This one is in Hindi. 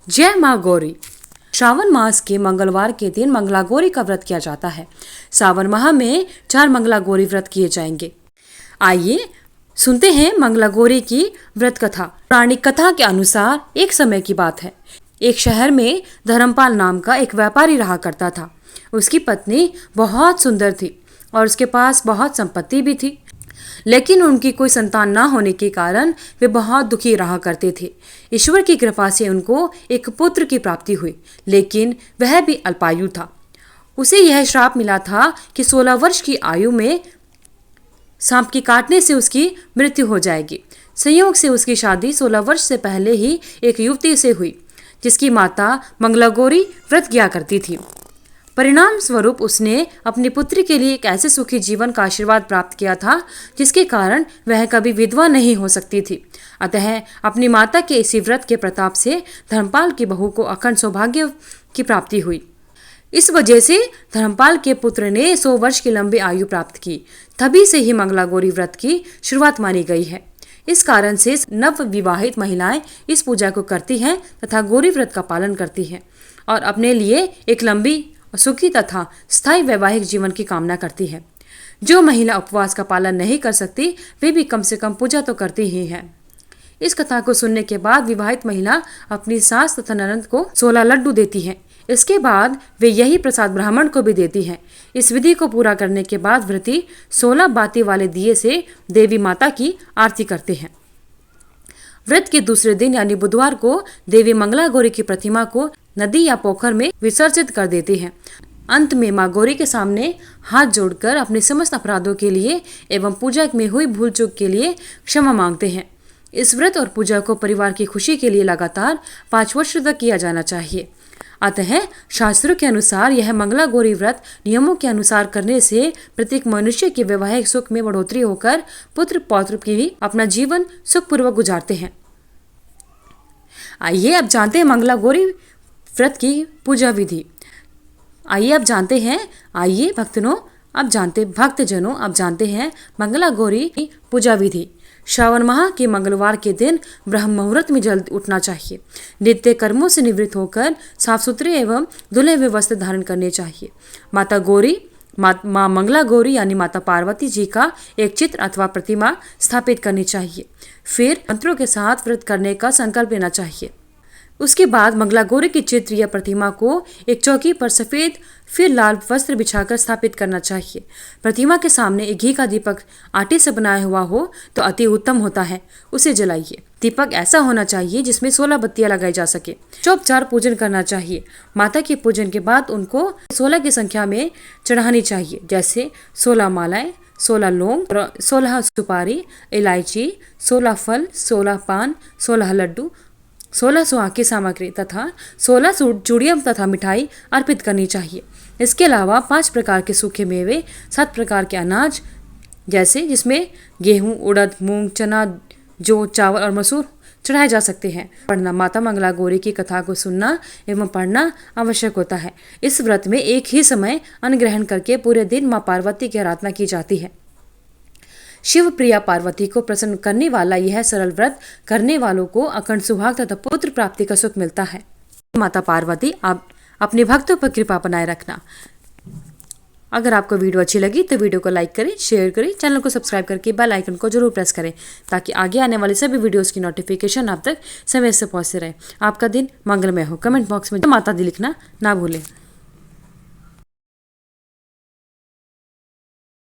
जय माँ गौरी। श्रावण मास के मंगलवार के दिन मंगला गौरी का व्रत किया जाता है। सावन माह में 4 मंगला गौरी व्रत किए जाएंगे। आइए सुनते हैं मंगला गौरी की व्रत कथा। पौराणिक कथा के अनुसार एक समय की बात है। एक शहर में धर्मपाल नाम का एक व्यापारी रहा करता था। उसकी पत्नी बहुत सुंदर थी और उसके पास बहुत संपत्ति भी थी, लेकिन उनकी कोई संतान ना होने के कारण वे बहुत दुखी रहा करते थे। ईश्वर की कृपा से उनको एक पुत्र की प्राप्ति हुई, लेकिन वह भी अल्पायु था। उसे यह श्राप मिला था कि 16 वर्ष की आयु में सांप के काटने से उसकी मृत्यु हो जाएगी। संयोग से उसकी शादी 16 वर्ष से पहले ही एक युवती से हुई, जिसकी माता मंगला गौरी व्रत किया करती थी। परिणाम स्वरूप उसने अपनी पुत्री के लिए एक ऐसे सुखी जीवन का आशीर्वाद प्राप्त किया था जिसके कारण वह कभी विधवा नहीं हो सकती थी। अतः अपनी माता के इसी व्रत के प्रताप से धर्मपाल की बहू को अखंड सौभाग्य की प्राप्ति हुई। इस वजह से धर्मपाल के पुत्र ने 100 वर्ष की लंबी आयु प्राप्त की। तभी से ही मंगला गौरी व्रत की शुरुआत मानी गई है। इस कारण से नव विवाहित महिलाएं इस पूजा को करती हैं तथा गौरी व्रत का पालन करती हैं और अपने लिए एक लंबी सुखी तथा स्थायी वैवाहिक जीवन की कामना करती है। जो महिला उपवास का पालन नहीं कर सकती वे भी कम से कम पूजा तो करती ही है। इस कथा को सुनने के बाद विवाहित महिला अपनी सास तथा ननद को 16 लड्डू देती है। इसके बाद वे यही प्रसाद ब्राह्मण को भी देती हैं। इस विधि को पूरा करने के बाद व्रती 16 बाती वाले दिए से देवी माता की आरती करते हैं। व्रत के दूसरे दिन यानी बुधवार को देवी मंगला गौरी की प्रतिमा को नदी या पोखर में विसर्जित कर देते हैं। अंत में मां गौरी के सामने हाथ जोड़कर अपने समस्त अपराधों के लिए एवं पूजा में हुई भूल चूक के लिए क्षमा मांगते हैं। इस व्रत और पूजा को परिवार की खुशी के लिए लगातार 5 वर्ष तक किया जाना चाहिए। अतः शास्त्रों के अनुसार यह मंगला गौरी व्रत नियमों के अनुसार करने से प्रत्येक मनुष्य के वैवाहिक सुख में बढ़ोतरी होकर पुत्र पौत्र की भी अपना जीवन सुखपूर्वक गुजारते हैं। आइए अब जानते हैं मंगला गौरी व्रत की पूजा विधि। आइए भक्तजनों अब जानते हैं मंगला गौरी की पूजा विधि। श्रावण माह के मंगलवार के दिन ब्रह्म मुहूर्त में जल्द उठना चाहिए। नित्य कर्मों से निवृत्त होकर साफ सुथरे एवं धुले हुए वस्त्र धारण करने चाहिए। माँ मंगला गौरी यानी माता पार्वती जी का एक चित्र अथवा प्रतिमा स्थापित करनी चाहिए। फिर मंत्रों के साथ व्रत करने का संकल्प लेना चाहिए। उसके बाद मंगला गौरी की चित्र या प्रतिमा को एक चौकी पर सफेद फिर लाल वस्त्र बिछाकर स्थापित करना चाहिए। प्रतिमा के सामने एक घी का दीपक आटे से बनाया हुआ हो तो अति उत्तम होता है, उसे जलाइए। दीपक ऐसा होना चाहिए जिसमें 16 बत्तियां लगाई जा सके। चौपचार पूजन करना चाहिए। माता के पूजन के बाद उनको 16 की संख्या में चढ़ानी चाहिए, जैसे 16 मालाएं, 16 लौंग, 16 सुपारी, इलायची, 16 फल, 16 पान, 16 लड्डू, 16 सुहाग की सामग्री तथा 16 चूड़ियाँ तथा मिठाई अर्पित करनी चाहिए। इसके अलावा 5 प्रकार के सूखे मेवे, 7 प्रकार के अनाज जैसे जिसमें गेहूं, उड़द, मूंग, चना, जौ, चावल और मसूर चढ़ाए जा सकते हैं। पढ़ना माता मंगला गौरी की कथा को सुनना एवं पढ़ना आवश्यक होता है। इस व्रत में एक ही समय अन्न ग्रहण करके पूरे दिन माँ पार्वती की आराधना की जाती है। शिव प्रिया पार्वती को प्रसन्न करने वाला यह सरल व्रत करने वालों को अखंड सुहाग तथा पुत्र प्राप्ति का सुख मिलता है। माता पार्वती आप अपने भक्तों पर कृपा बनाए रखना। अगर आपको वीडियो अच्छी लगी तो वीडियो को लाइक करें, शेयर करें, चैनल को सब्सक्राइब करके बेल आइकन को जरूर प्रेस करें ताकि आगे आने वाले सभी वीडियोस की नोटिफिकेशन आप तक समय से पहुंचते रहे। आपका दिन मंगलमय हो। कमेंट बॉक्स में माता दी लिखना ना भूलें।